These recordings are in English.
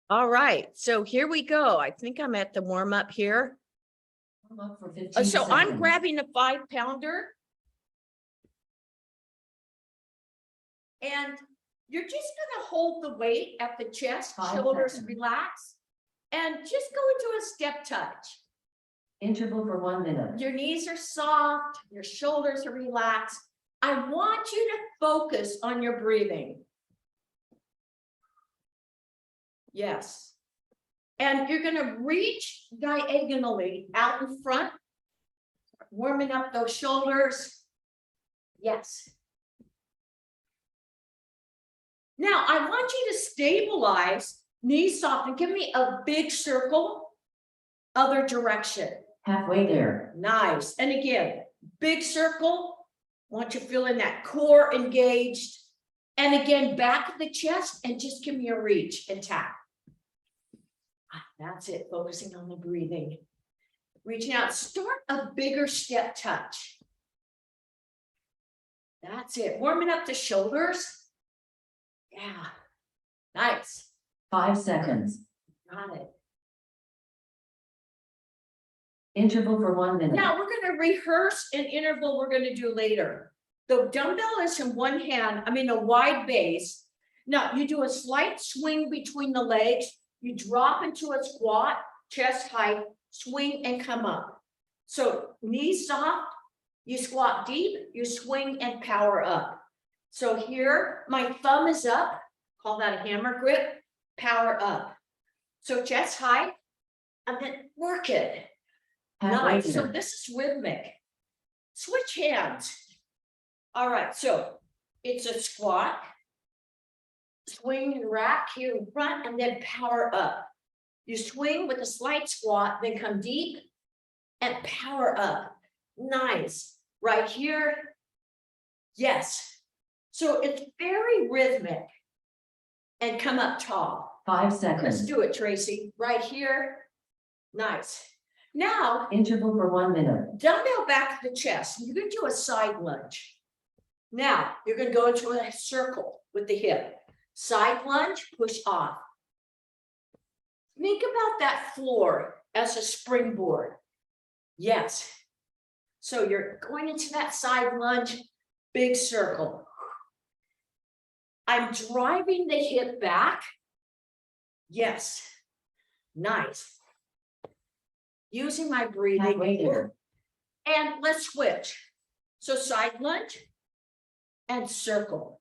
All right, so here we go. I think I'm at the warm up here. Warm up for 15 So I'm seconds. grabbing a 5-pounder. And you're just gonna hold the weight at the chest, 5 shoulders seconds. relax, and just go into a step touch. Interval for 1 minute. Your knees are soft, your shoulders are relaxed. I want you to focus on your breathing. Yes. And you're gonna reach diagonally out in front, warming up those shoulders. Yes. Now, I want you to stabilize, knees soft, and give me a big circle, other direction. Halfway there. Nice. And again, big circle. Want you feeling that core engaged. And again, back of the chest, and just give me a reach and tap. That's it, focusing on the breathing. Reaching out, start a bigger step touch. That's it, warming up the shoulders. Yeah, nice. 5 seconds. Got it. Interval for 1 minute. Now we're going to rehearse an interval we're going to do later. The dumbbell is in one hand, a wide base. Now you do a slight swing between the legs. You drop into a squat, chest height, swing and come up. So knees soft, you squat deep, you swing and power up. So here, my thumb is up, call that a hammer grip, power up. So chest high, and then work it. Halfway Nice, so there. this is rhythmic. Switch hands. All right, so it's a squat, swing and rack here in front, and then power up. You swing with a slight squat, then come deep and power up. Nice, right here. Yes. So it's very rhythmic. And come up tall. 5 Let's seconds. do it, Tracy. Right here. Nice. Now, Interval for 1 minute. dumbbell back to the chest. You're going to do a side lunge. Now, you're going to go into a circle with the hip. Side lunge, push off. Think about that floor as a springboard. Yes. So you're going into that side lunge, big circle. I'm driving the hip back. Yes. Nice. Using my breathing. Halfway there. And let's switch. So side lunge and circle.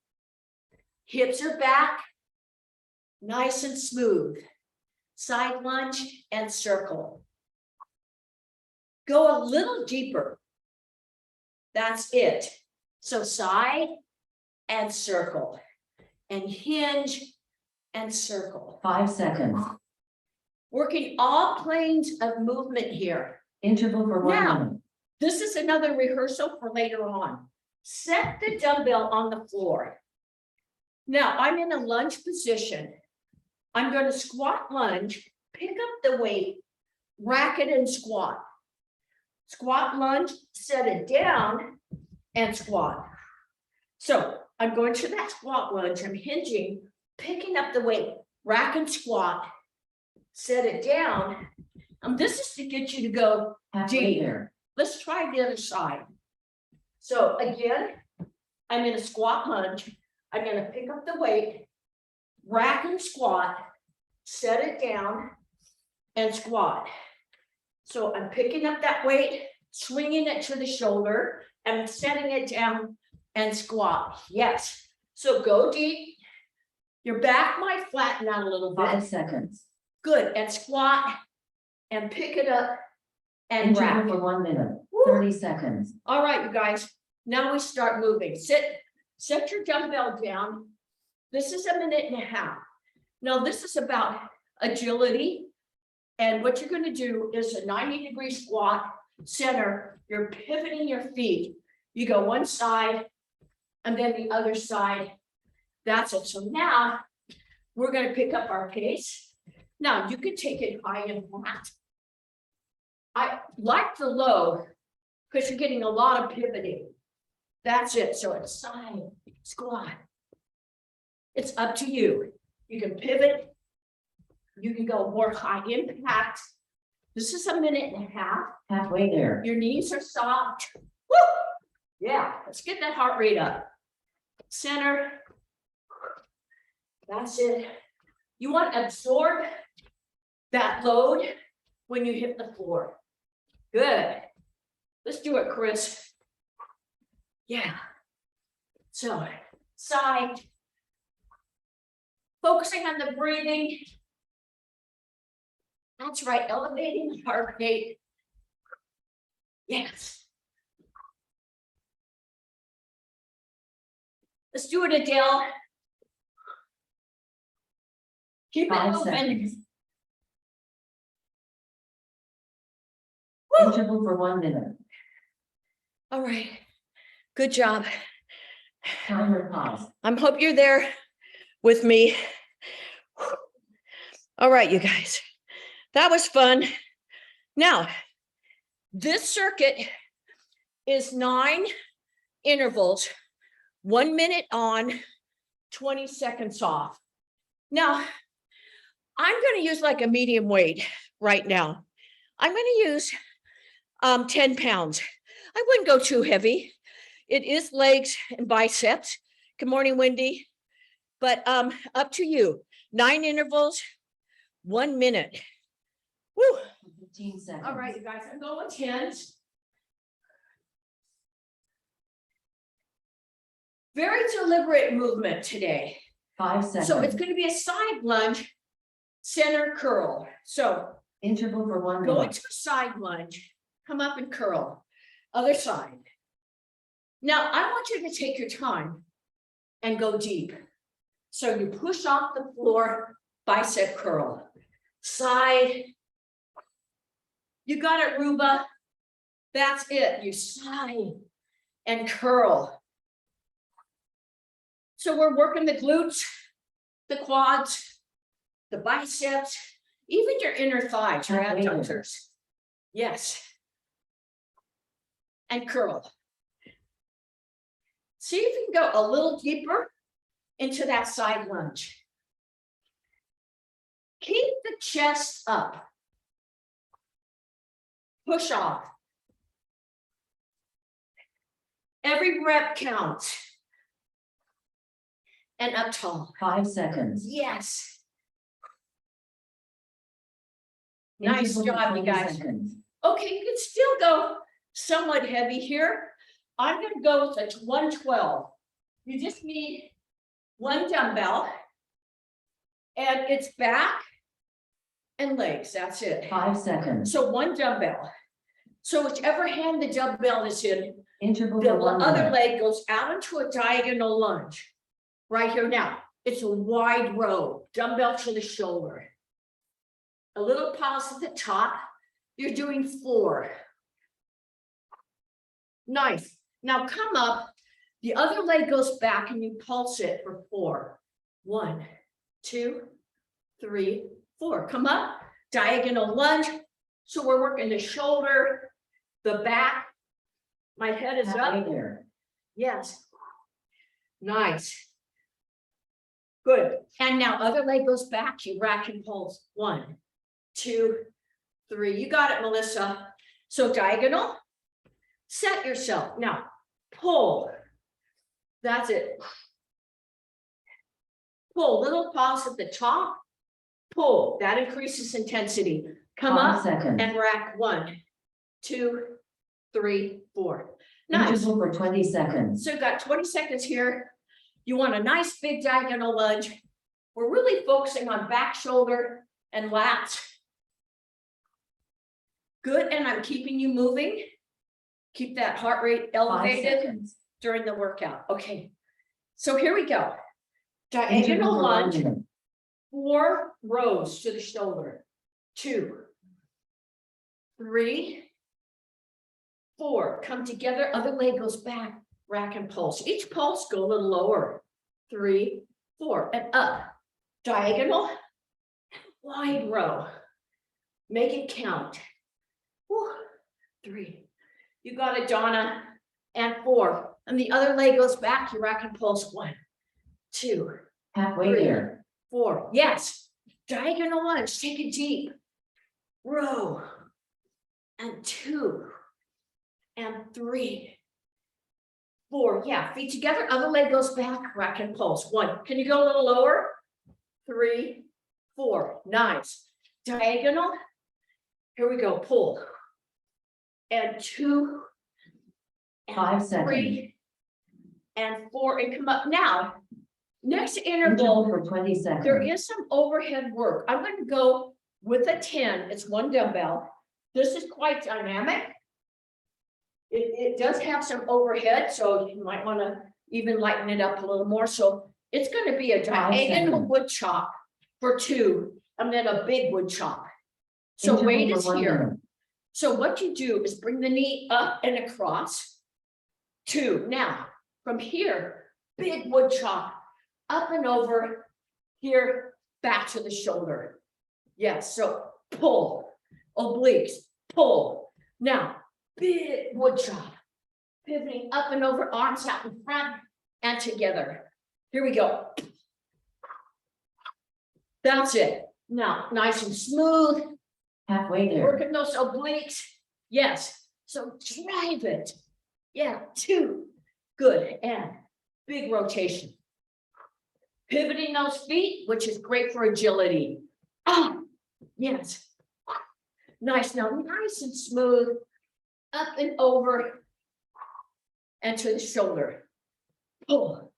Hips are back. Nice and smooth. Side lunge and circle. Go a little deeper. That's it. So side and circle. And hinge and circle. 5 seconds. Working all planes of movement here. Interval for 1 Now, minute. this is another rehearsal for later on. Set the dumbbell on the floor. Now I'm in a lunge position. I'm going to squat lunge, pick up the weight, rack it and squat. Squat lunge, set it down and squat. So I'm going to that squat lunge, I'm hinging, picking up the weight, rack and squat, set it down. And this is to get you to go Halfway deep. there. Let's try the other side. So again, I'm in a squat lunge. I'm going to pick up the weight, rack and squat, set it down and squat. So I'm picking up that weight, swinging it to the shoulder and setting it down and squat. Yes. So go deep. Your back might flatten out a little 5 bit. seconds. Good. And squat and pick it up and Interval rack. for 1 minute. Woo. 30 seconds. All right, you guys, now we start moving. Set your dumbbell down. This is 1.5 minutes. Now this is about agility. And what you're going to do is a 90-degree squat, center. You're pivoting your feet. You go one side and then the other side. That's it. So now we're going to pick up our pace. Now you can take it high and flat. I like the low because you're getting a lot of pivoting. That's it. So it's side, squat. It's up to you. You can pivot You can go more high impact. This is 1.5 minutes. Halfway there. Your knees are soft. Woo! Yeah, let's get that heart rate up. Center. That's it. You want to absorb that load when you hit the floor. Good. Let's do it, Chris. Yeah. So, side. Focusing on the breathing. That's right, elevating the heart rate. Yes. Let's do it, Adele. Keep it 5 moving. seconds. Woo! Interval for 1 minute. All right. Good job. Timer pause. I hope you're there with me. All right, you guys. That was fun. Now, this circuit is 9 intervals, 1 minute on, 20 seconds off. Now, I'm going to use like a medium weight right now. I'm going to use 10 pounds. I wouldn't go too heavy. It is legs and biceps. Good morning, Wendy. But up to you. 9 intervals, 1 minute. Woo. 15 seconds. All right, you guys, I'm going 10s. Very deliberate movement today. 5 seconds. So it's going to be a side lunge, center curl. So Interval for 1 go minute. into a side lunge, come up and curl. Other side. Now, I want you to take your time and go deep. So you push off the floor, bicep curl. Side. You got it, Ruba. That's it. You side and curl. So we're working the glutes, the quads, the biceps, even your inner thighs, your adductors. Yes. And curl. See if you can go a little deeper into that side lunge. Keep the chest up. Push off. Every rep counts. And up tall. 5 seconds. Yes. Nice Interval for job, you 20 guys. seconds. Okay, you can still go somewhat heavy here. I'm going to go with a 112. You just need 1 dumbbell. And it's back and legs. That's it. 5 seconds. So 1 dumbbell. So whichever hand the dumbbell is in, Interval the for 1 other minute. leg goes out into a diagonal lunge. Right here now. It's a wide row. Dumbbell to the shoulder. A little pause at the top. You're doing 4. Nice. Now come up. The other leg goes back and you pulse it for 4. 1, 2, 3, 4. Come up. Diagonal lunge. So we're working the shoulder, the back. My head is Halfway up. there. Yes. Nice. Good. And now other leg goes back. You rack and pulse. 1, 2, 3. You got it, Melissa. So diagonal. Set yourself. Now pull. That's it. Pull. Little pause at the top. Pull. That increases intensity. Come 5 up seconds. and rack. 1, 2, 3, 4. Nice. Interval for 20 seconds. So you've got 20 seconds here. You want a nice big diagonal lunge. We're really focusing on back shoulder and lats. Good, and I'm keeping you moving. Keep that heart rate 5 elevated seconds. during the workout. Okay, so here we go. Interval Diagonal for 1 lunge, minute. 4 rows to the shoulder. 2, 3, 4. Come together, other leg goes back, rack and pulse. Each pulse go a little lower. 3, 4, and up. Diagonal, wide row. Make it count. Woo. 3. You got it, Donna. And 4. And the other leg goes back, you rack and pulse. 1, 2, Halfway 3, there. 4. Yes. Diagonal lunge, take it deep. Row. And 2. And 3. 4. Yeah, feet together, other leg goes back, rack and pulse. 1. Can you go a little lower? 3, 4. Nice. Diagonal. Here we go. Pull. And 2. And 5 seconds. 3. And 4. And come up now. Next Interval interval, for 20 seconds. there is some overhead work. I'm going to go with a 10. It's 1 dumbbell. This is quite dynamic. It does have some overhead, so you might want to even lighten it up a little more. So it's going to be a 5 diagonal seconds. wood chop for 2, and then a big wood chop. So Interval weight for is 1 here. minute. So what you do is bring the knee up and across. 2. Now, from here, big wood chop up and over here, back to the shoulder. Yes, so pull, obliques, pull. Now, big wood chop, pivoting up and over, arms out in front and together. Here we go. That's it. Now, nice and smooth. Halfway there. Working those obliques. Yes. So drive it. Yeah. 2. Good. And big rotation. Pivoting those feet, which is great for agility. Ah, yes. Nice. Now, nice and smooth. Up and over. And to the shoulder. Pull.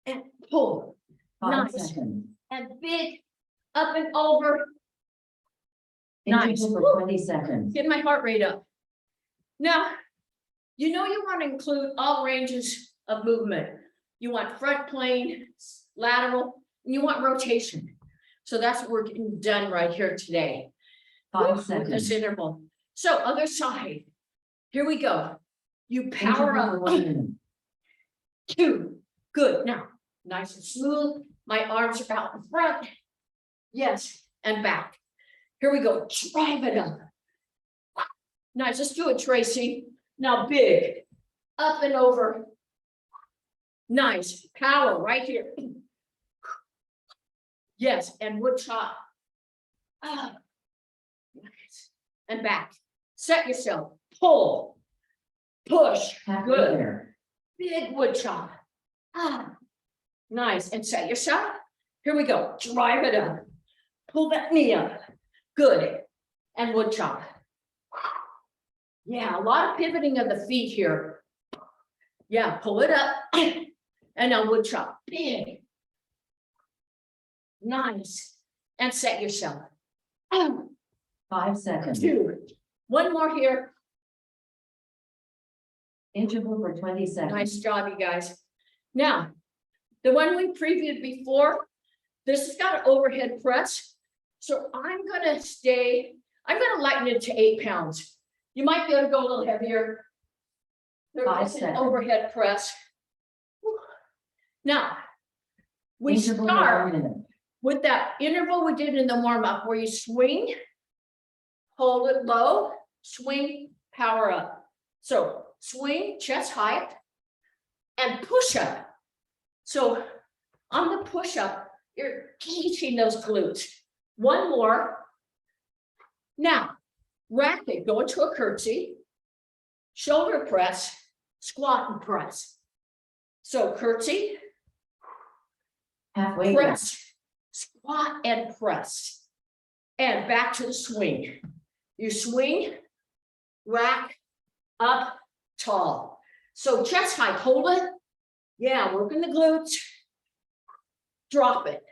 And pull. 5 Nice. seconds. And big. Up and over. Interval Nice. for Woo. 20 seconds. Get my heart rate up. Now, you know you want to include all ranges of movement. You want front plane, lateral, and you want rotation. So that's what we're getting done right here today. 5 With seconds. this interval. So other side. Here we go. You power Interval for up. 1 minute. 2. Good. Now, nice and smooth. My arms are out in front. Yes, and back. Here we go. Drive it up. Nice. Let's do it, Tracy. Now, big. Up and over. Nice. Power right here. Yes, and wood chop. Ah. Nice. And back. Set yourself. Pull. Push. Halfway Good. there. Big wood chop. Ah. Nice. And set yourself. Here we go. Drive it up. Pull that knee up. Good. And wood chop. Yeah, a lot of pivoting of the feet here. Yeah, pull it up. And now wood chop. Big. Nice. And set yourself. 5 seconds. 2. 1 more here. Interval for 20 seconds. Nice job, you guys. Now, the one we previewed before, this has got an overhead press. So I'm gonna lighten it to 8 pounds. You might be able to go a little heavier. There 5 is an seconds. overhead press. Whew. Now, we Interval for start 1 minute. with that interval we did in the warm-up where you swing, hold it low, swing, power up. So swing, chest height, and push up. So on the push up, you're engaging those glutes. 1 more. Now, rack it, go into a curtsy, shoulder press, squat and press. So curtsy, Halfway there. press, squat and press. And back to the swing. You swing, rack, up, tall. So chest height, hold it. Yeah, working the glutes. Drop it.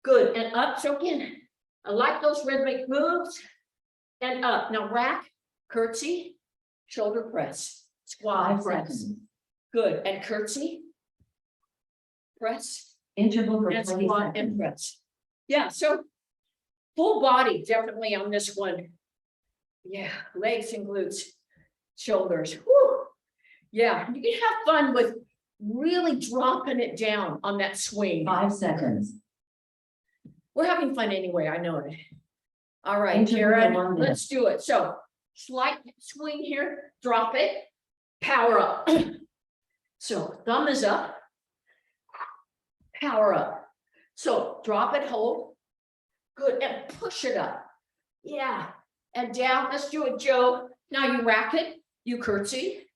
Good, and up. So again, I like those rhythmic moves. And up. Now rack, curtsy, shoulder press, squat, 5 press. seconds. Good, and curtsy, press, Interval for and 20 squat and seconds. press. Yeah, so full body definitely on this one. Yeah, legs and glutes, shoulders. Whew. Yeah, you can have fun with really dropping it down on that swing. 5 seconds. We're having fun anyway, I know it. All right, Interval for Karen, 1 minute. let's do it. So slight swing here, drop it, power up. So thumb is up, power up. So drop it, hold, Good, and push it up. Yeah, and down. Let's do it, Joe. Now you rack it, you curtsy,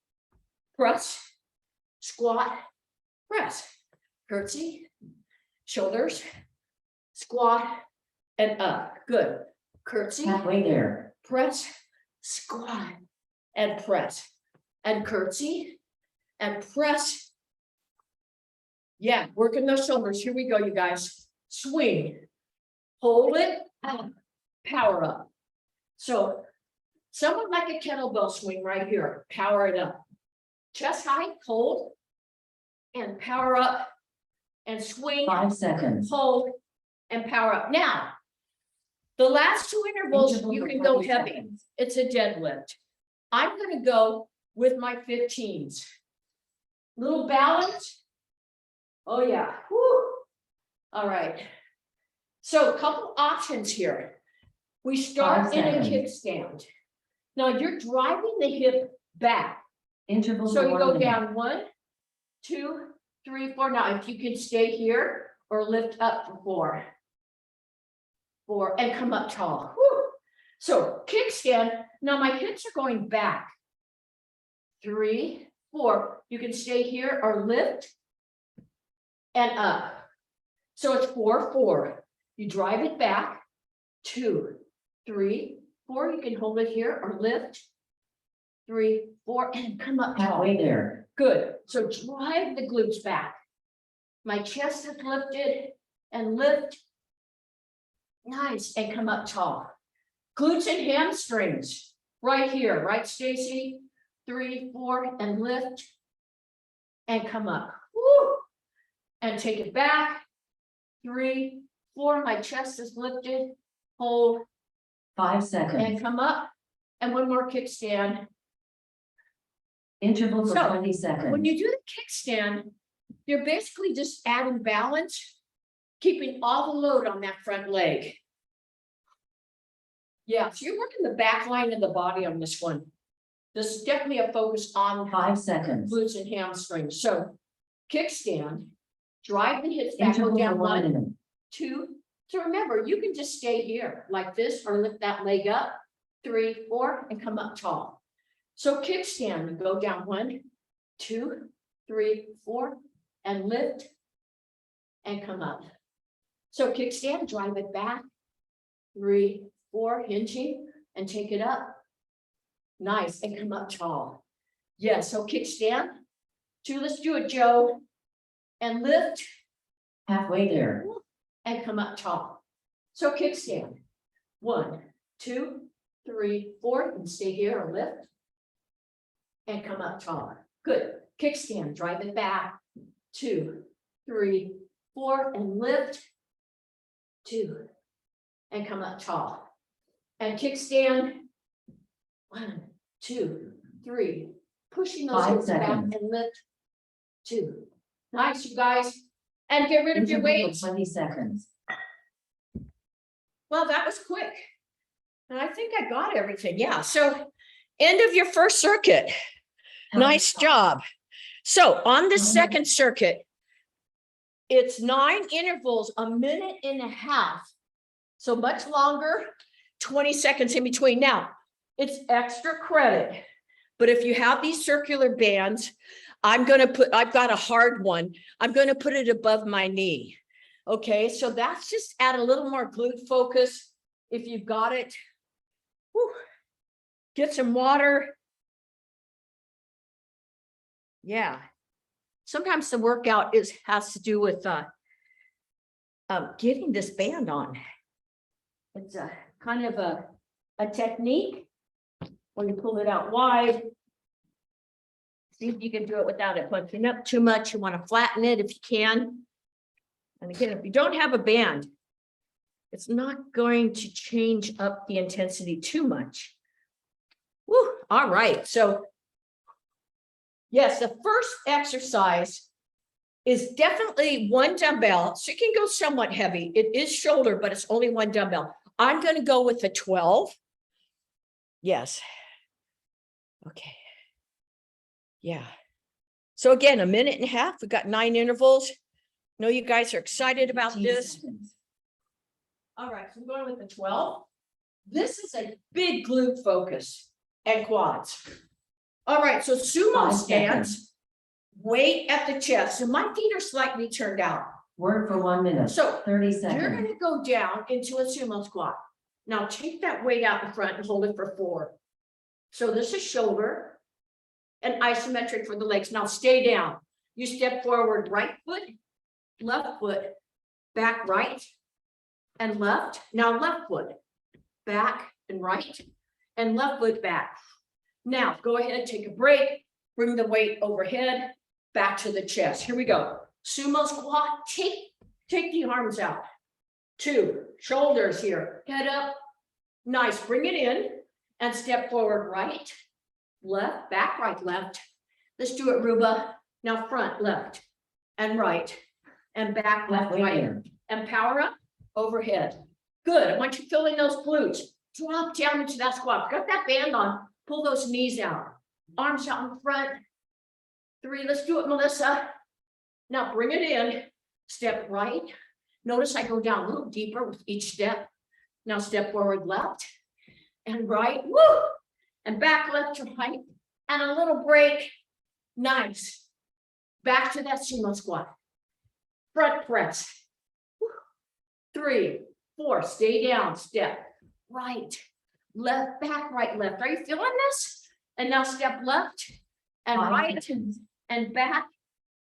press, squat, press, curtsy, shoulders, squat, and up. Good. Curtsy, Halfway there. press, squat, and press, and curtsy, and press. Yeah, working those shoulders. Here we go, you guys. Swing, hold it, power up. So someone like a kettlebell swing right here, power it up. Chest height, hold, and power up, and swing, 5 seconds. hold, and power up. Now, the last two intervals, Interval you for can go 20 heavy. seconds. It's a deadlift. I'm gonna go with my 15s. Little balance. Oh yeah, whoo. All right. So a couple options here. We start 5 in a seconds. kickstand. Now you're driving the hip back. Interval So for you 1 go minute. down 1, 2, 3, 4. Now, if you can stay here or lift up for 4. 4, and come up tall. Woo. So kickstand. Now my hips are going back. 3, 4. You can stay here or lift and up. So it's 4, 4. You drive it back. 2, 3, 4. You can hold it here or lift. 3, 4, and come up tall. Halfway there. Good. So drive the glutes back. My chest is lifted and lift. Nice. And come up tall. Glutes and hamstrings right here, right, Stacy? 3, 4, and lift and come up. Woo. And take it back. 3, 4. My chest is lifted. Hold 5 and seconds. come up. And one more kickstand. Interval for So, 20 seconds. When you do the kickstand, you're basically just adding balance, keeping all the load on that front leg. Yeah, so you're working the back line of the body on this one. This is definitely a focus on 5 seconds. glutes and hamstrings. So kickstand, drive the hips back, go Interval for down 1 1, minute. 2. So remember, you can just stay here like this or lift that leg up. 3, 4, and come up tall. So kickstand, you go down 1, 2, 3, 4, and lift and come up. So kickstand, drive it back. 3, 4, hinging and take it up. Nice, and come up tall. Yeah, so kickstand. 2, let's do it, Joe. And lift Halfway there. and come up tall. So kickstand. 1, 2, 3, 4, and stay here or lift. And come up taller. Good. Kickstand, drive it back. 2, 3, 4, and lift. 2, and come up tall. And kickstand. 1, 2, 3. Pushing those 5 hips back seconds. and lift. 2. Nice, you guys. And get rid of your Interval weights. for 20 seconds. Well, that was quick. And I think I got everything. Yeah. So end of your first circuit. Nice job. So on the second circuit, it's 9 intervals, a minute and a half. So much longer, 20 seconds in between. Now, it's extra credit. But if you have these circular bands, I've got a hard one. I'm going to put it above my knee. Okay, so that's just add a little more glute focus. If you've got it, whew. Get some water. Yeah. Sometimes the workout has to do with getting this band on. It's a kind of a technique when you pull it out wide. See if you can do it without it bunching up too much. You want to flatten it if you can. And again, if you don't have a band, it's not going to change up the intensity too much. Woo, all right. So yes, the first exercise is definitely 1 dumbbell. So you can go somewhat heavy. It is shoulder, but it's only 1 dumbbell. I'm going to go with the 12. Yes. Okay. Yeah. So again, a minute and a half. We've got 9 intervals. I know you guys are excited about 15 this. seconds. All right, so I'm going with the 12. This is a big glute focus and quads. All right, so sumo 5 stance, seconds. weight at the chest. So my feet are slightly turned out. Work for 1 minute. So 30 you're seconds. gonna go down into a sumo squat. Now take that weight out in front and hold it for 4. So this is shoulder and isometric for the legs. Now stay down. You step forward, right foot, left foot, back right and left. Now left foot, back and right and left foot back. Now go ahead, take a break, bring the weight overhead, back to the chest. Here we go. Sumo squat, take the arms out. 2, shoulders here, head up. Nice, bring it in and step forward, right, left, back, right, left. Let's do it, Ruba. Now front, left and right and back, left, Halfway right. there. And power up, overhead. Good, I want you filling those glutes. Drop down into that squat. Got that band on, pull those knees out. Arms out in front. 3, let's do it, Melissa. Now bring it in, step right. Notice I go down a little deeper with each step. Now step forward, left and right, woo! And back, left to right, and a little break. Nice. Back to that sumo squat. Front press. Woo. 3, 4, stay down, step right, left, back, right, left. Are you feeling this? And now step left and 5 right seconds. and back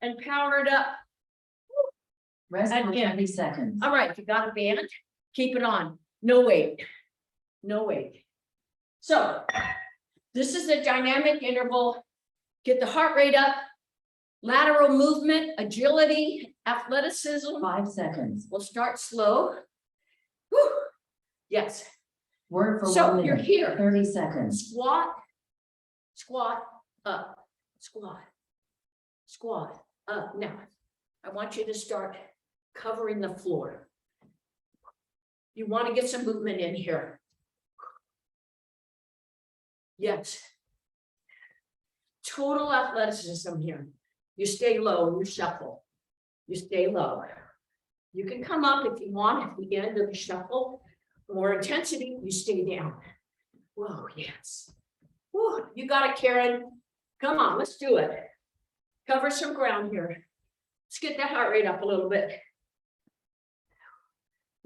and power it up. Rest for Again. 20 seconds. All right, if you got a band, keep it on. No weight. No weight. So this is a dynamic interval. Get the heart rate up. Lateral movement, agility, athleticism. 5 seconds. We'll start slow. Whew. Yes. Work for So 1 you're minute. here. 30 seconds. Squat, squat, up, squat, squat, up. Now, I want you to start covering the floor. You want to get some movement in here. Yes. Total athleticism here. You stay low, you shuffle. You stay low. You can come up if you want at the end of the shuffle. More intensity, you stay down. Whoa, yes. Whoa, you got it, Karen. Come on, let's do it. Cover some ground here. Let's get that heart rate up a little bit.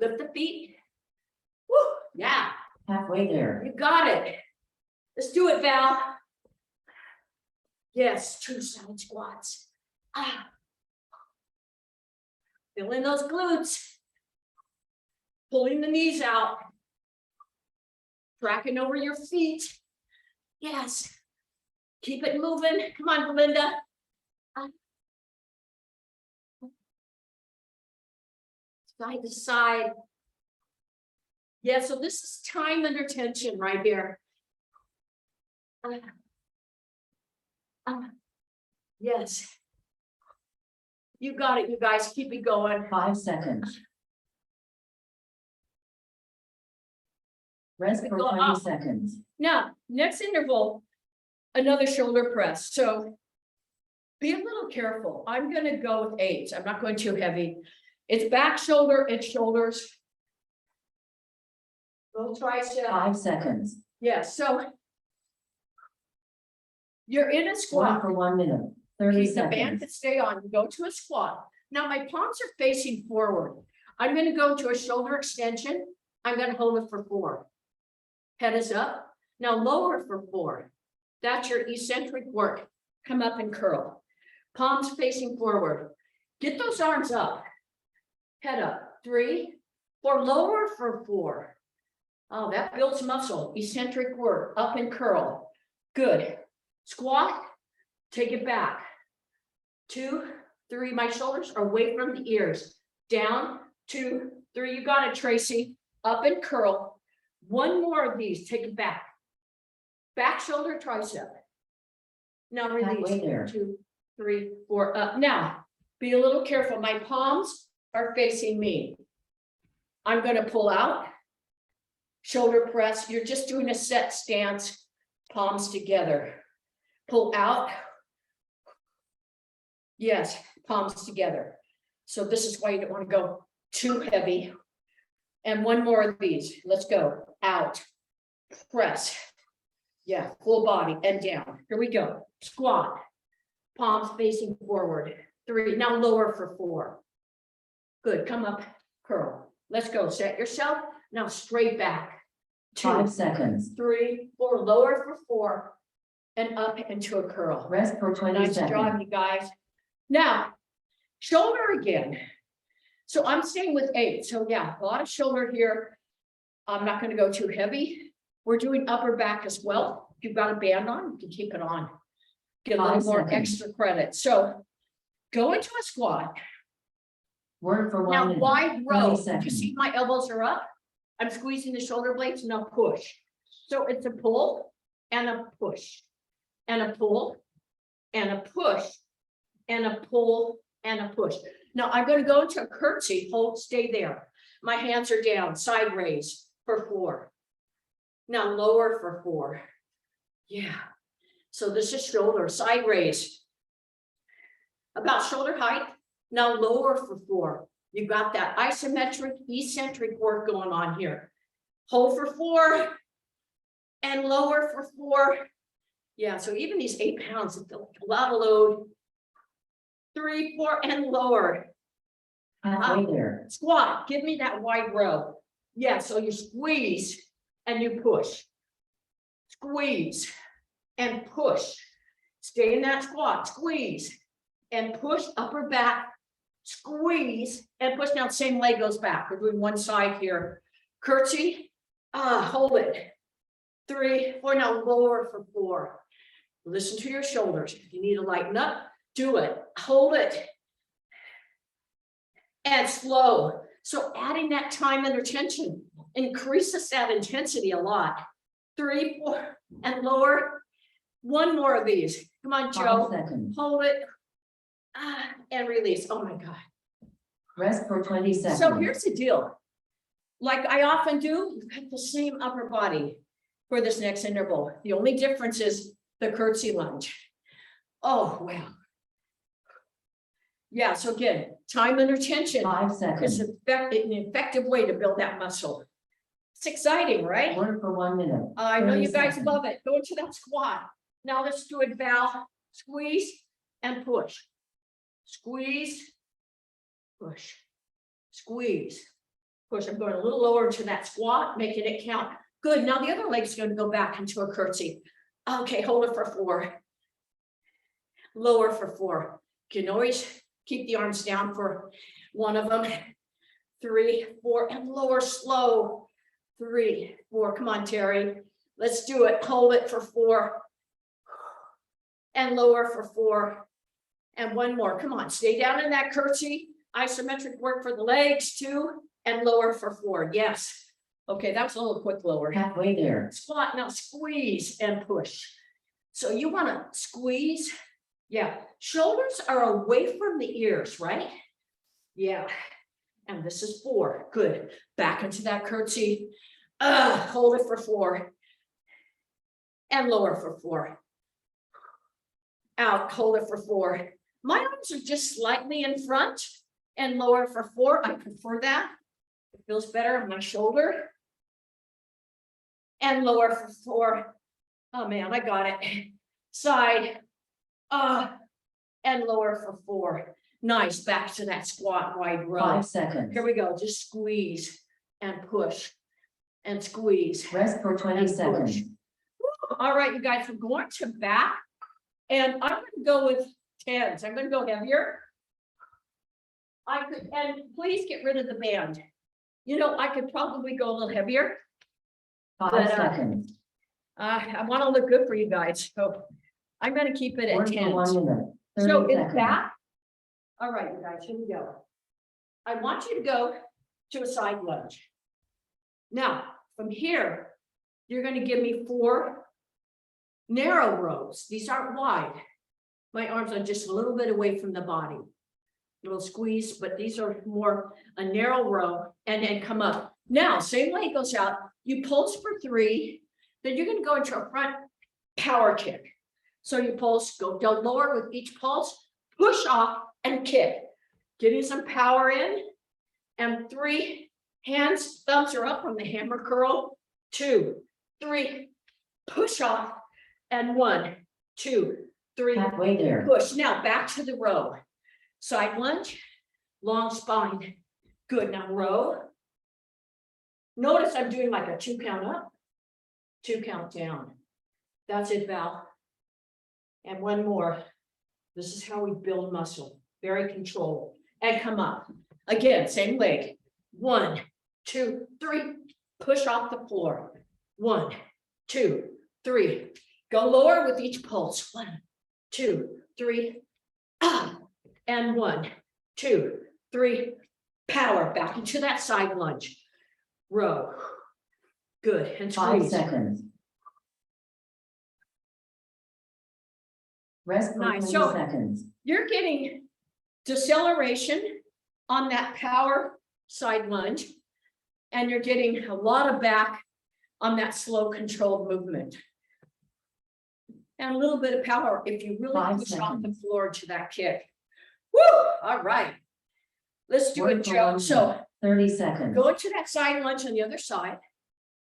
Lift the feet. Woo, yeah, Halfway there. you got it. Let's do it, Val. Yes, 2 side squats. Ah. Fill in those glutes. Pulling the knees out. Tracking over your feet. Yes. Keep it moving. Come on, Belinda. Side to side. Yeah, so this is time under tension right here. Yes. You got it, you guys. Keep it going. 5 seconds. Rest for Go 20 up. seconds. Now, next interval, another shoulder press. So be a little careful. I'm going to go with 8s. I'm not going too heavy. It's back, shoulder, and shoulders. Little tricep. 5 seconds. Yeah, so you're in a Work squat. for 1 minute. 30 The band seconds. can stay on. You go to a squat. Now my palms are facing forward. I'm going to go to a shoulder extension. I'm going to hold it for 4. Head is up. Now lower for 4. That's your eccentric work. Come up and curl. Palms facing forward. Get those arms up. Head up. 3, 4. Lower for 4. Oh, that builds muscle. Eccentric work. Up and curl. Good. Squat. Take it back. 2, 3. My shoulders are away from the ears. Down. 2, 3. You got it, Tracy. Up and curl. 1 more of these. Take it back. Back shoulder tricep. Now release. Halfway there. 2, 3, 4. Up. Now, be a little careful. My palms are facing me. I'm going to pull out. Shoulder press. You're just doing a set stance. Palms together. Pull out. Yes, palms together. So this is why you don't want to go too heavy. And one more of these. Let's go. Out. Press. Yeah, full body and down. Here we go. Squat. Palms facing forward. 3. Now lower for 4. Good. Come up. Curl. Let's go. Set yourself. Now straight back. 2, 5 seconds. 3, 4. Lower for 4. And up into a curl. Rest for 20 Nice seconds. job, you guys. Now, shoulder again. So I'm staying with 8. So yeah, a lot of shoulder here. I'm not going to go too heavy. We're doing upper back as well. If you've got a band on, you can keep it on. Get a little 5 more seconds. extra credit. So go into a squat. Work for 1 Now, minute. wide row. 20 You seconds. see my elbows are up. I'm squeezing the shoulder blades. Now push. So it's a pull and a push and a pull and a push and a pull and a push. Now I'm going to go into a curtsy. Hold, stay there. My hands are down. Side raise for 4. Now lower for 4. Yeah. So this is shoulder side raise. About shoulder height. Now lower for 4. You've got that isometric, eccentric work going on here. Hold for 4 and lower for 4. Yeah, so even these 8 pounds, it's a lot of load. 3, 4, and lower. Halfway there. Squat, give me that wide row. Yeah, so you squeeze and you push. Squeeze and push. Stay in that squat, squeeze and push upper back. Squeeze and push. Now same leg goes back. We're doing one side here. Curtsy, hold it. 3, 4, now lower for 4. Listen to your shoulders. If you need to lighten up, do it. Hold it. And slow. So adding that time and attention increases that intensity a lot. 3, 4, and lower. One more of these. Come on, 5 Joe. seconds. Hold it. And release. Oh my God. Rest for 20 seconds. So here's the deal. Like I often do, you've got the same upper body for this next interval. The only difference is the curtsy lunge. Oh, wow. Yeah, so again, time under tension 5 is seconds. an effective way to build that muscle. It's exciting, right? Work for 1 minute. I know 30 you guys seconds. love it. Go into that squat. Now let's do it, Val. Squeeze and push. Squeeze, push, squeeze, push. I'm going a little lower into that squat, making it count. Good. Now the other leg's going to go back into a curtsy. Okay, hold it for 4. Lower for 4. You can always keep the arms down for one of them. 3, 4, and lower slow. 3, 4. Come on, Terry. Let's do it. Hold it for 4. And lower for 4. And one more. Come on, stay down in that curtsy. Isometric work for the legs, 2, and lower for 4. Yes. Okay, that was a little quick lower. Halfway there. Squat, now squeeze and push. So you want to squeeze. Yeah, shoulders are away from the ears, right? Yeah. And this is 4. Good. Back into that curtsy. Hold it for 4. And lower for 4. Out, hold it for 4. My arms are just slightly in front and lower for 4. I prefer that. It feels better on my shoulder. And lower for 4. Oh man, I got it. Side. And lower for 4. Nice. Back to that squat wide row. 5 seconds. Here we go. Just squeeze and push and squeeze. Rest for 20 And seconds. push. All right, you guys, we're going to back. And I'm going to go with 10s. I'm going to go heavier. I could, and please get rid of the band. You know, I could probably go a little heavier. 5 But, seconds. I want to look good for you guys. So I'm going to keep it at Work for 10s. 1 minute. 30 So seconds. in back. All right, you guys, here we go. I want you to go to a side lunge. Now, from here, you're going to give me 4 narrow rows. These aren't wide. My arms are just a little bit away from the body. A little squeeze, but these are more a narrow row and then come up. Now, same leg goes out. You pulse for 3. Then you're going to go into a front power kick. So you pulse, go down lower with each pulse, push off and kick. Getting some power in. And 3, Hands, thumbs are up on the hammer curl. 2, 3, push off. And 1, 2, 3, Halfway there. push. Now back to the row. Side lunge, long spine. Good, now row. Notice I'm doing like a 2 count up, 2 count down. That's it, Val. And one more. This is how we build muscle. Very controlled. And come up. Again, same leg. 1, 2, 3. Push off the floor. 1, 2, 3. Go lower with each pulse. 1, 2, 3. And 1, 2, 3. Power back into that side lunge. Row. Good. And 5 squeeze. seconds. Rest for Nice. 20 So- seconds. You're getting deceleration on that power side lunge. And you're getting a lot of back on that slow controlled movement. And a little bit of power if you really 5 push off the seconds. floor to that kick. Woo! All right. Let's do Work it, for Joe. 1 So minute. 30 seconds. go into that side lunge on the other side.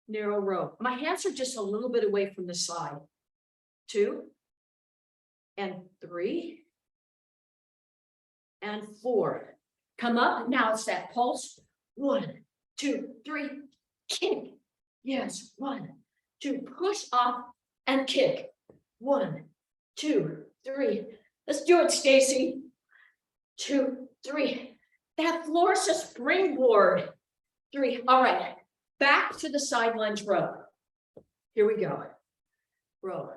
Narrow row. My hands are just a little bit away from the side. 2 and 3 and 4. Come up. Now it's that pulse. 1, 2, 3. Kick. Yes. 1, 2. Push off and kick. 1, 2, 3. Let's do it, Stacy. 2, 3. That floor is a springboard. 3. All right. Back to the side lunge row. Here we go. Row.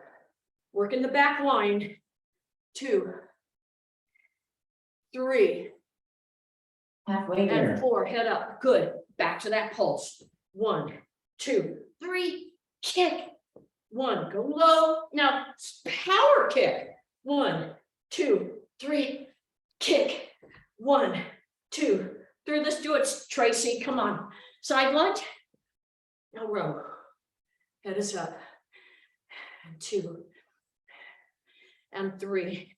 Working the back line. 2, 3, Halfway and there. 4. Head up. Good. Back to that pulse. 1, 2, 3. Kick. 1. Go low. Now power kick. 1, 2, 3. Kick. 1, 2, 3. Let's do it, Tracy. Come on. Side lunge. Now row. Head is up. And 2 and 3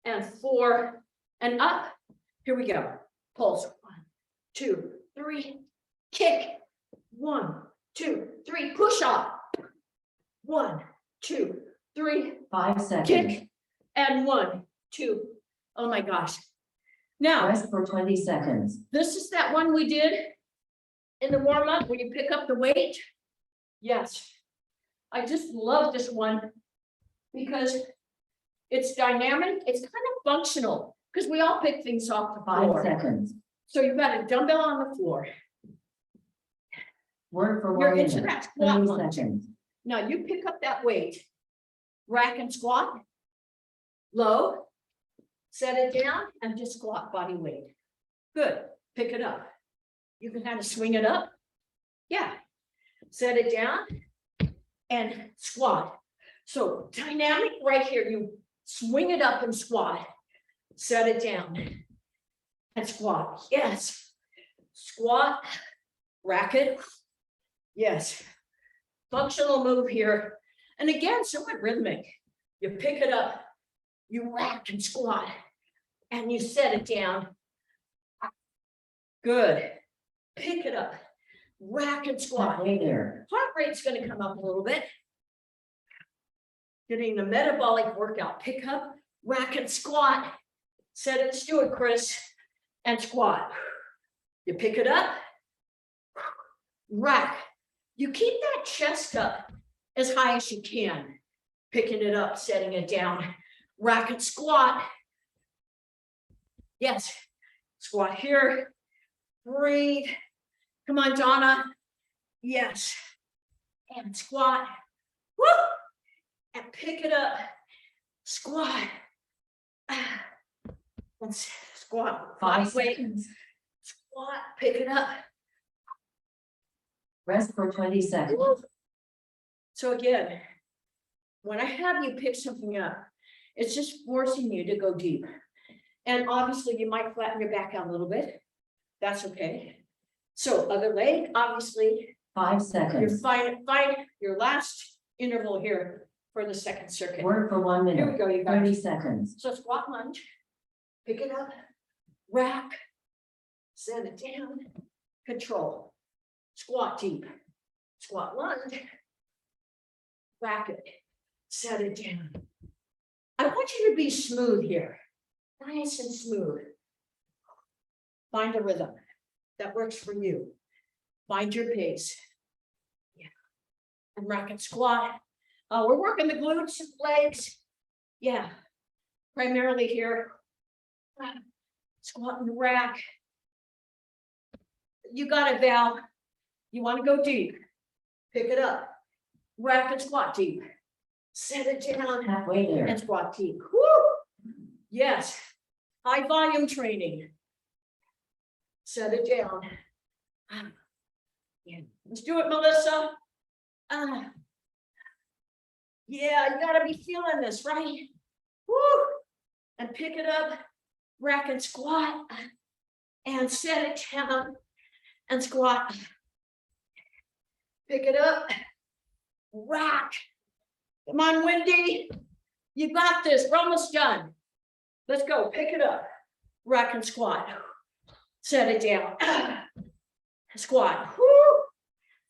and 4 and up. Here we go. Pulse. 1, 2, 3. Kick. 1, 2, 3. Push off. 1, 2, 3. 5 seconds. Kick. And 1, 2. Oh my gosh. Now, Rest for 20 seconds. this is that one we did in the warm-up where you pick up the weight. Yes. I just love this one because it's dynamic. It's kind of functional because we all pick things off the 5 floor. seconds. So you've got a dumbbell on the floor. Work for You're 1 into minute. that squat 30 lunge. seconds. Now you pick up that weight, rack and squat, low, set it down and just squat body weight. Good, pick it up. You can kind of swing it up. Yeah, set it down and squat. So dynamic right here, you swing it up and squat, set it down and squat. Yes, squat, rack it. Yes. Functional move here. And again, somewhat rhythmic. You pick it up, you rack and squat, and you set it down. Good. Pick it up, rack and squat. Halfway there. Heart rate's going to come up a little bit. Getting the metabolic workout. Pick up, rack and squat. Set it, let's do it, Chris. And squat. You pick it up, rack. You keep that chest up as high as you can. Picking it up, setting it down. Rack and squat. Yes. Squat here. Breathe. Come on, Donna. Yes. And squat. Woo! And pick it up. Squat. And squat. 5 Wait. seconds. Squat. Pick it up. Rest for 20 seconds. Woo. So again, when I have you pick something up, it's just forcing you to go deep. And obviously you might flatten your back out a little bit. That's okay. So other leg, obviously, 5 you're seconds. find your last interval here for the second circuit. Work for 1 Here we minute. go, you 30 guys. seconds. So squat lunge, pick it up, rack, set it down, control, squat deep, squat lunge, back it, set it down. I want you to be smooth here, nice and smooth. Find a rhythm that works for you. Find your pace. Yeah. And rack and squat. We're working the glutes and legs. Yeah. Primarily here. Squat and rack. You got it, Val. You want to go deep. Pick it up. Rack and squat deep. Set it down. Halfway there. And squat deep. Woo! Yes. High volume training. Set it down. Yeah. Let's do it, Melissa. Yeah, you gotta be feeling this, right? Woo! And pick it up, rack and squat, and set it down and squat. Pick it up, rack. Come on, Wendy. You got this. We're almost done. Let's go. Pick it up, rack and squat. Set it down. Squat. Woo!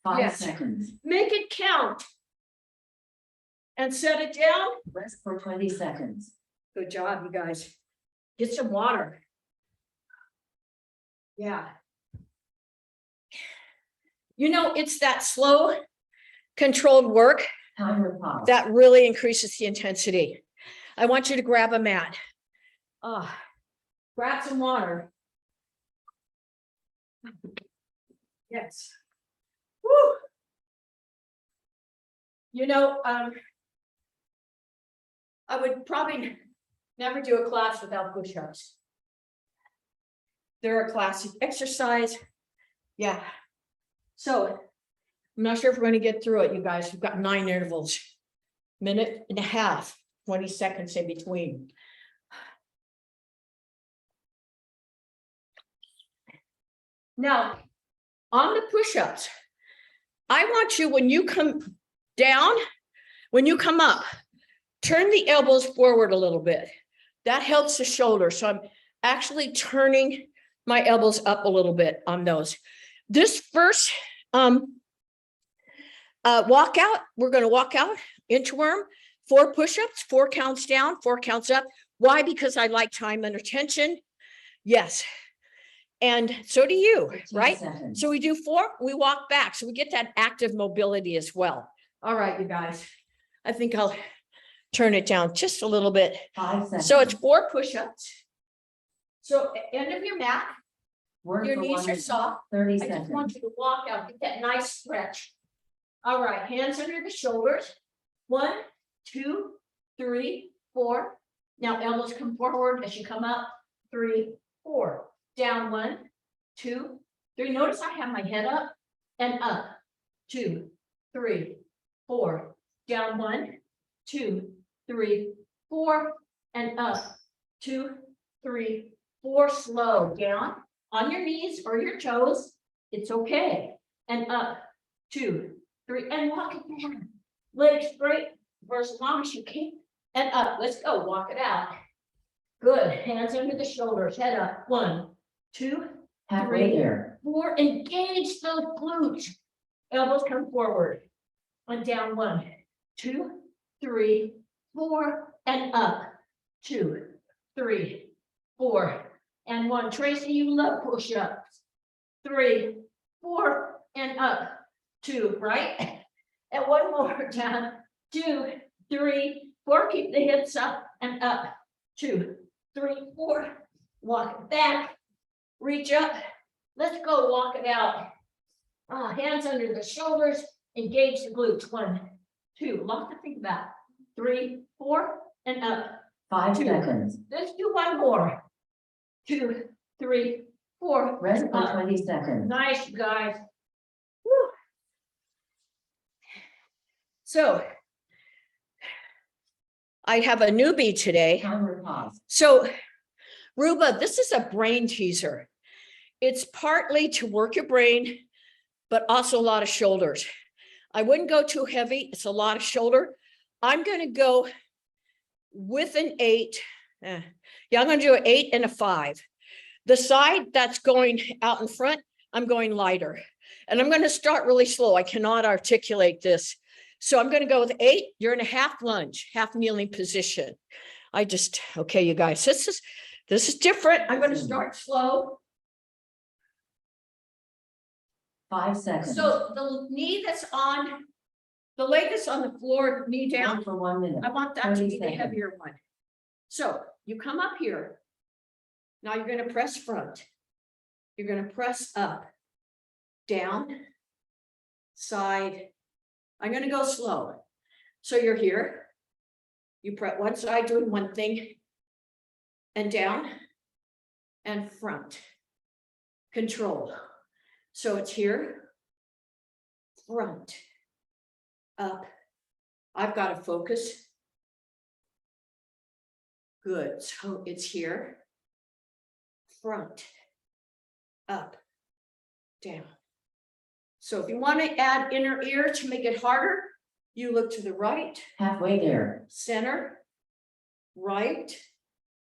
5 Yes. seconds. Make it count. And set it down. Rest for 20 seconds. Good job, you guys. Get some water. Yeah. You know, it's that slow, controlled work Timer pause. that really increases the intensity. I want you to grab a mat. Grab some water. Yes. Woo. You know, I would probably never do a class without push-ups. They're a classic exercise. Yeah. So I'm not sure if we're going to get through it, you guys. We've got 9 intervals, minute and a half, 20 seconds in between. Now, on the push-ups, I want you, when you come down, when you come up, turn the elbows forward a little bit. That helps the shoulder. So I'm actually turning my elbows up a little bit on those. This first walk out, we're going to walk out, inchworm, 4 push-ups, 4 counts down, 4 counts up. Why? Because I like time under tension. Yes. And so do you, 15 right? seconds. So we do 4, we walk back. So we get that active mobility as well. All right, you guys. I think I'll turn it down just a little bit. 5 seconds. So it's 4 push-ups. So end of your mat, Work your for knees 1 are minute, soft. 30 I seconds. just want you to walk out, get that nice stretch. All right, hands under the shoulders. 1, 2, 3, 4. Now elbows come forward as you come up. 3, 4. Down 1, 2, 3. Notice I have my head up and up. 2, 3, 4. Down 1, 2, 3, 4, and up. 2, 3, 4. Slow down on your knees or your toes. It's okay. And up. 2, 3, and walk it down. Legs straight for as long as you can. And up. Let's go. Walk it out. Good. Hands under the shoulders. Head up. 1, 2, Halfway 3, there. 4. Engage those glutes. Elbows come forward. And down 1, 2, 3, 4, and up. 2, 3, 4, and 1. Tracy, you love push-ups. 3, 4, and up. 2, right? And 1 more down. 2, 3, 4. Keep the hips up and up. 2, 3, 4. Walk it back. Reach up. Let's go. Walk it out. Hands under the shoulders. Engage the glutes. 1, 2. Lots to think about. 3, 4, and up. 5 2. seconds. Let's do 1 more. 2, 3, 4. Rest and for up. 20 seconds. Nice, you guys. Woo. So I have a newbie today. Timer pause. So Ruba, this is a brain teaser. It's partly to work your brain, but also a lot of shoulders. I wouldn't go too heavy. It's a lot of shoulder. I'm going to go with an 8. Yeah, I'm going to do an 8 and a 5. The side that's going out in front, I'm going lighter. And I'm going to start really slow. I cannot articulate this. So I'm going to go with 8. You're in a half lunge, half kneeling position. Okay, you guys, this is different. I'm going to start slow. 5 seconds. So the knee that's on, the leg that's on the floor, knee down, Work for 1 minute. I want that to 30 be the seconds. heavier one. So you come up here. Now you're going to press front. You're going to press up, down, side. I'm going to go slow. So you're here. You press one side doing one thing, and down and front. Control. So it's here, front, up. I've got to focus. Good. So it's here, front, up, down. So if you want to add inner ear to make it harder, you look to the right, Halfway there. center, right,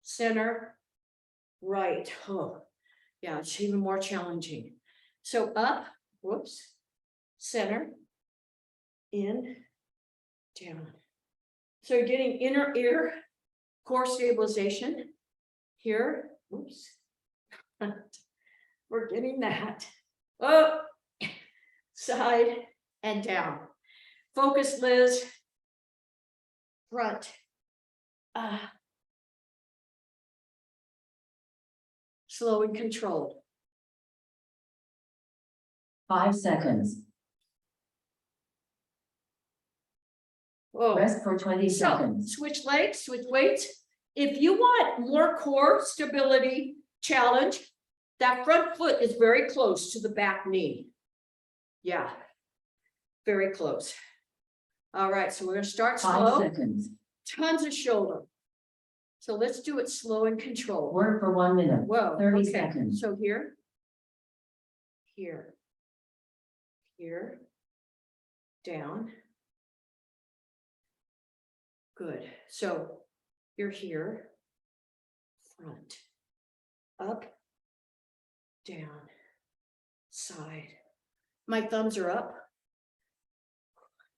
center, right. Oh, yeah, it's even more challenging. So up, whoops, center, in, down. So you're getting inner ear, core stabilization here. Whoops. We're getting that. Oh, side and down. Focus, Liz. Front. Slow and controlled. 5 seconds. Whoa. Rest for 20 So seconds. switch legs, switch weights. If you want more core stability challenge, that front foot is very close to the back knee. Yeah, very close. All right, so we're going to start 5 slow. seconds. Tons of shoulder. So let's do it slow and controlled. Work for 1 minute. Whoa. 30 okay. seconds. So here, here, here, down. Good. So you're here, front, up, down, side. My thumbs are up.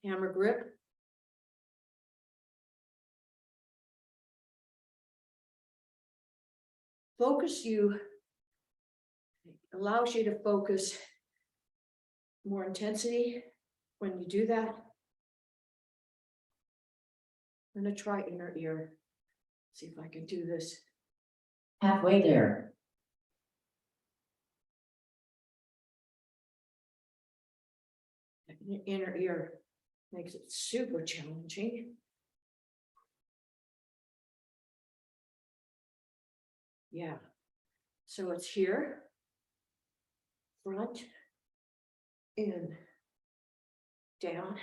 Hammer grip. Focus allows you to focus more intensity when you do that. I'm going to try inner ear. See if I can do this. Halfway there. Inner ear makes it super challenging. Yeah. So it's here, front, in, down,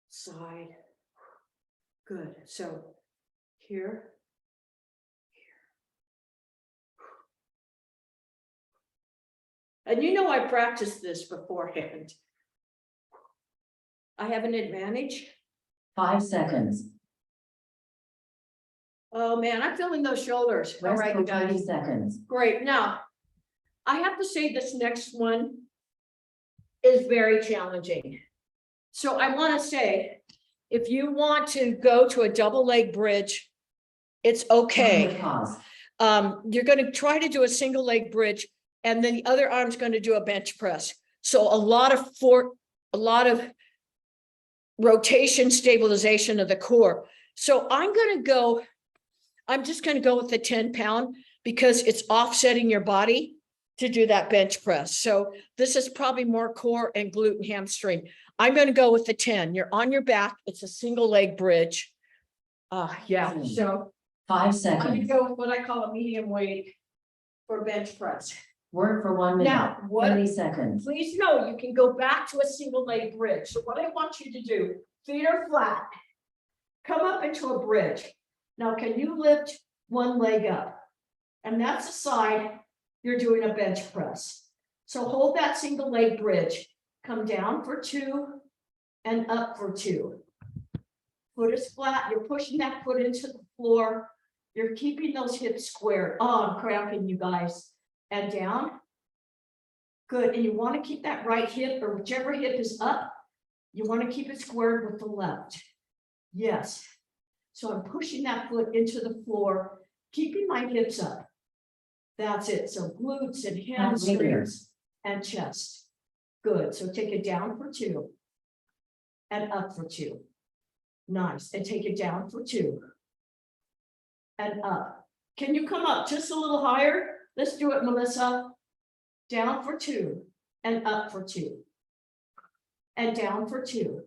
side. Good. So here, and you know, I practiced this beforehand. I have an advantage. 5 seconds. Oh man, I'm feeling those shoulders. All Rest right, for you guys. 20 seconds. Great. Now, I have to say this next one is very challenging. So I want to say, if you want to go to a double leg bridge, it's okay. Pause. You're going to try to do a single leg bridge, and then the other arm's going to do a bench press. So a lot of rotation, stabilization of the core. So I'm just going to go with the 10-pound because it's offsetting your body to do that bench press. So this is probably more core and glute and hamstring. I'm going to go with the 10. You're on your back. It's a single leg bridge. Yeah. So 5 I'm going to seconds. go with what I call a medium weight for bench press. Work for 1 minute. Now, 30 seconds. please know you can go back to a single leg bridge. So what I want you to do, feet are flat, come up into a bridge. Now, can you lift one leg up? And that's the side you're doing a bench press. So hold that single leg bridge, come down for 2 and up for 2. Foot is flat, you're pushing that foot into the floor. You're keeping those hips squared. Oh, I'm cramping, you guys. And down. Good, and you want to keep that right hip or whichever hip is up. You want to keep it squared with the left. Yes. So I'm pushing that foot into the floor, keeping my hips up. That's it. So glutes and hamstrings and chest. Good. So take it down for 2 and up for 2. Nice. And take it down for 2 and up. Can you come up just a little higher? Let's do it, Melissa. Down for 2 and up for 2 and down for 2.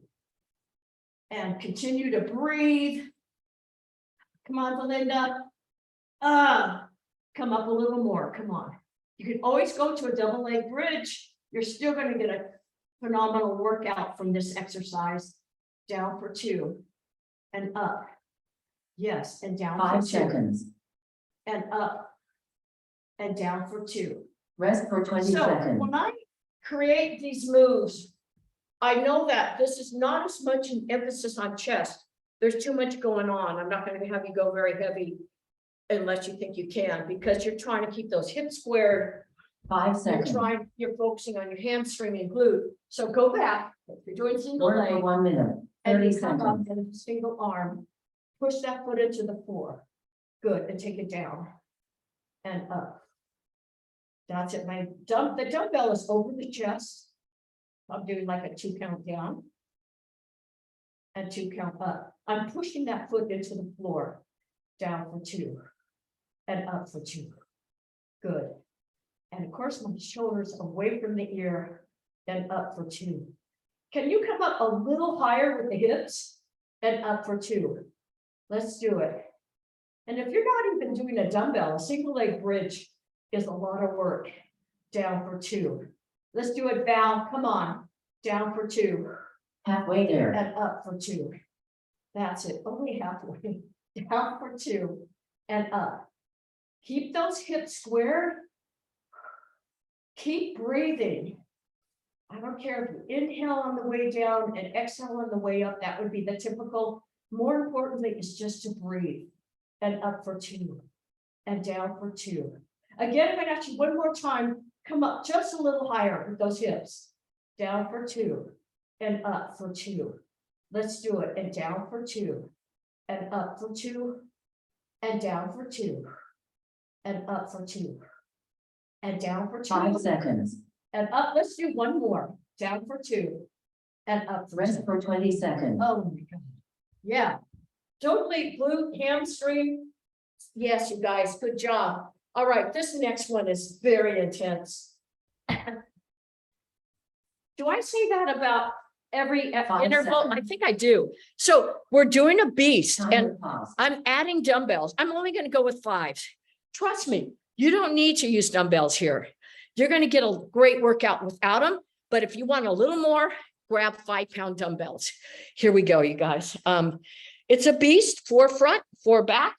And continue to breathe. Come on, Belinda. Come up a little more. Come on. You can always go to a double leg bridge. You're still going to get a phenomenal workout from this exercise. Down for 2 and up. Yes, and down 5 for 2 seconds. and up and down for 2. Rest for 20 So seconds. when I create these moves, I know that this is not as much an emphasis on chest. There's too much going on. I'm not going to have you go very heavy unless you think you can, because you're trying to keep those hips squared. 5 seconds. You're focusing on your hamstring and glute. So go back. If you're doing single Work for leg 1 minute. and 30 you come up seconds. in a single arm, push that foot into the floor. Good, and take it down and up. That's it. The dumbbell is over the chest. I'm doing like a 2 count down and 2 count up. I'm pushing that foot into the floor, down for 2 and up for 2. Good. And of course, my shoulders away from the ear and up for 2. Can you come up a little higher with the hips and up for 2? Let's do it. And if you're not even doing a dumbbell, a single leg bridge is a lot of work. Down for 2. Let's do it, Val. Come on. Down for 2 Halfway there. and up for 2. That's it. Only halfway. Down for 2 and up. Keep those hips squared. Keep breathing. I don't care if you inhale on the way down and exhale on the way up. That would be the typical. More importantly, is just to breathe. And up for 2 and down for 2. Again, I'm going to ask you one more time. Come up just a little higher with those hips. Down for 2 and up for 2. Let's do it. And down for 2 and up for 2 and down for 2 and up for 2 and down for 2 5 seconds. and up. Let's do one more. Down for 2 and up for 2. Rest for 20 seconds. Oh my God. Yeah. Totally glute, hamstring. Yes, you guys, good job. All right, this next one is very intense. Do I say that about every 5 interval? I seconds. think I do. So we're doing a beast Time and to pause. I'm adding dumbbells. I'm only going to go with 5s. Trust me, you don't need to use dumbbells here. You're going to get a great workout without them. But if you want a little more, grab 5-pound dumbbells. Here we go, you guys. It's a beast, 4 front, 4 back.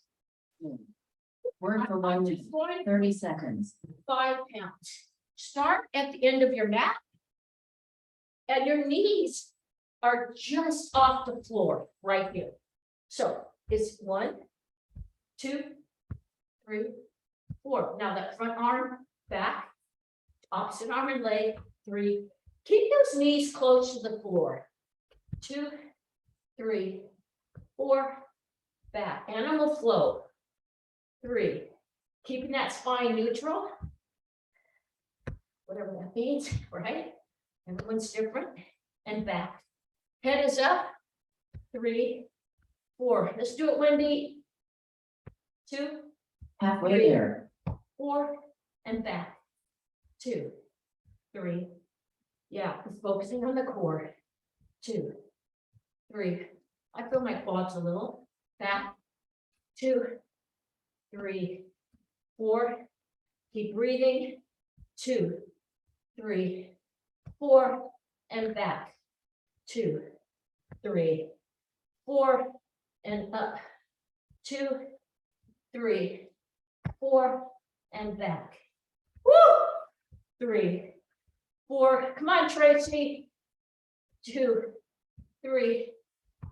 Work for 1 I'm minute. just going 30 seconds. 5 pounds. Start at the end of your mat. And your knees are just off the floor right here. So it's 1, 2, 3, 4. Now that front arm back, opposite arm and leg, 3. Keep those knees close to the floor. 2, 3, 4, back. Animal flow. 3. Keeping that spine neutral. Whatever that means, right? Everyone's different. And back. Head is up. 3, 4. Let's do it, Wendy. 2, Halfway 3, there. 4, and back. 2, 3. Yeah, focusing on the core. 2, 3. I feel my quads a little. Back. 2, 3, 4. Keep breathing. 2, 3, 4, and back. 2, 3, 4, and up. 2, 3, 4, and back. Woo! 3, 4. Come on, Tracy. 2, 3,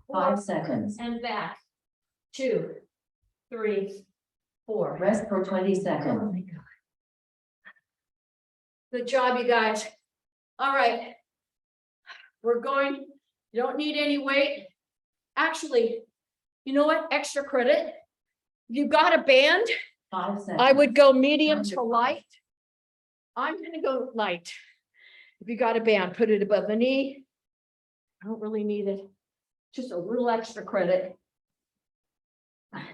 4, 5 seconds. and back. 2, 3, 4. Rest for 20 Oh seconds. my God. Good job, you guys. All right. We're going, you don't need any weight. Actually, you know what? Extra credit. You got a band. 5 seconds. I would go medium to light. I'm gonna go light. If you got a band, put it above the knee. I don't really need it. Just a little extra credit. Woo!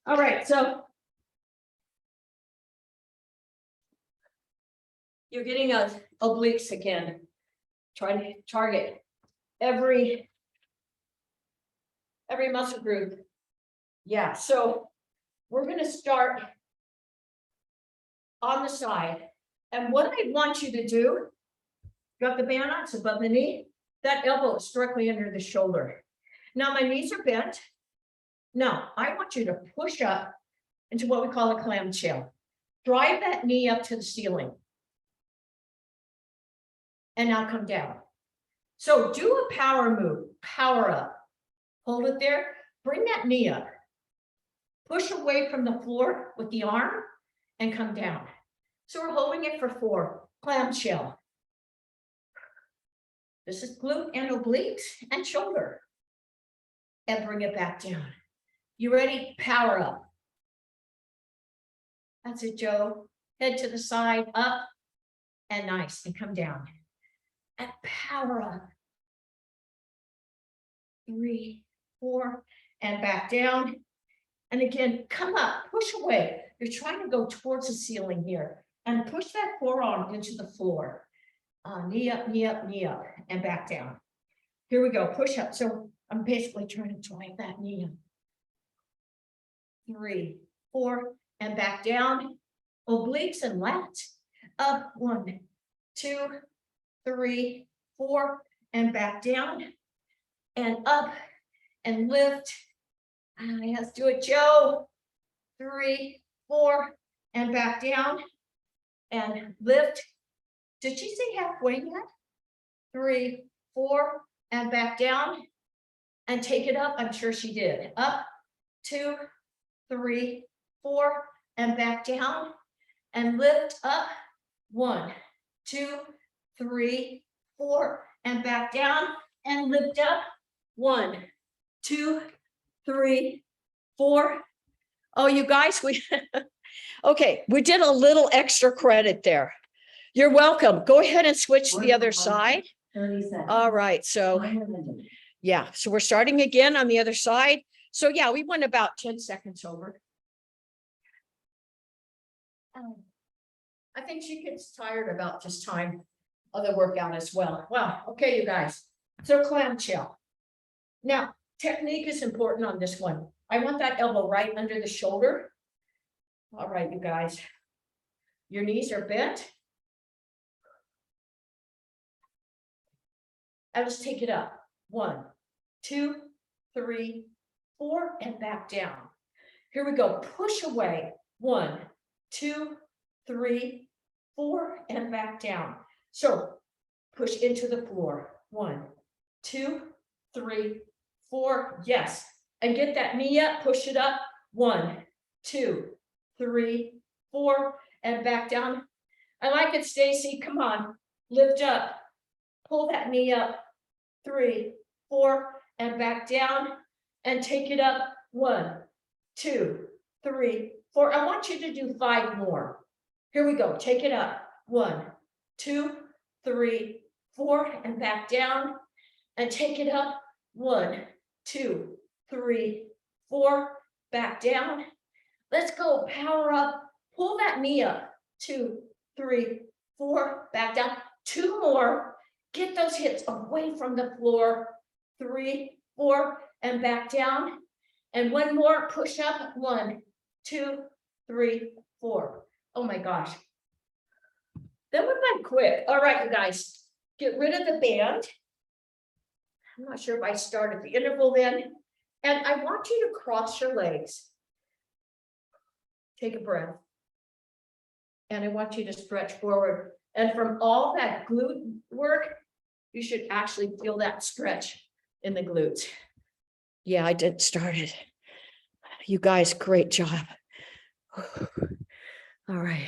All right, so you're getting a obliques again. Try to target every muscle group. Yeah, so we're gonna start on the side. And what I want you to do, got the band on, it's above the knee. That elbow is directly under the shoulder. Now my knees are bent. Now I want you to push up into what we call a clamshell. Drive that knee up to the ceiling. And now come down. So do a power move, power up. Hold it there, bring that knee up. Push away from the floor with the arm and come down. So we're holding it for 4, clamshell. This is glute and obliques and shoulder. And bring it back down. You ready? Power up. That's it, Joe. Head to the side, up, and nice, and come down. And power up. 3, 4, and back down. And again, come up, push away. You're trying to go towards the ceiling here. And push that forearm into the floor. Knee up, knee up, knee up, and back down. Here we go, push up. So I'm basically trying to drive that knee up. 3, 4, and back down. Obliques and lats. Up, 1, 2, 3, 4, and back down. And up, and lift. Let's do it, Joe. 3, 4, and back down. And lift. Did she say halfway yet? 3, 4, and back down. And take it up. I'm sure she did. Up, 2, 3, 4, and back down. And lift up. 1, 2, 3, 4, and back down. And lift up. 1, 2, 3, 4. Oh, you guys, okay, we did a little extra credit there. You're welcome. Go ahead and switch to the other side. 30 seconds. All right, so Time limited. yeah, so we're starting again on the other side. So yeah, we went about 10 seconds over. I think she gets tired about this time of the workout as well. Wow, okay, you guys. So clamshell. Now, technique is important on this one. I want that elbow right under the shoulder. All right, you guys. Your knees are bent. And let's take it up. 1, 2, 3, 4, and back down. Here we go. Push away. 1, 2, 3, 4, and back down. So push into the floor. 1, 2, 3, 4. Yes. And get that knee up. Push it up. 1, 2, 3, 4, and back down. I like it, Stacy. Come on. Lift up. Pull that knee up. 3, 4, and back down. And take it up. 1, 2, 3, 4. I want you to do 5 more. Here we go. Take it up. 1, 2, 3, 4, and back down. And take it up. 1, 2, 3, 4, back down. Let's go. Power up. Pull that knee up. 2, 3, 4, back down. 2 more. Get those hips away from the floor. 3, 4, and back down. And 1 more. Push up. 1, 2, 3, 4. Oh my gosh. That went quick. All right, you guys. Get rid of the band. I'm not sure if I started the interval then. And I want you to cross your legs. Take a breath. And I want you to stretch forward. And from all that glute work, you should actually feel that stretch in the glutes. Yeah, I did start it. You guys, great job. All right.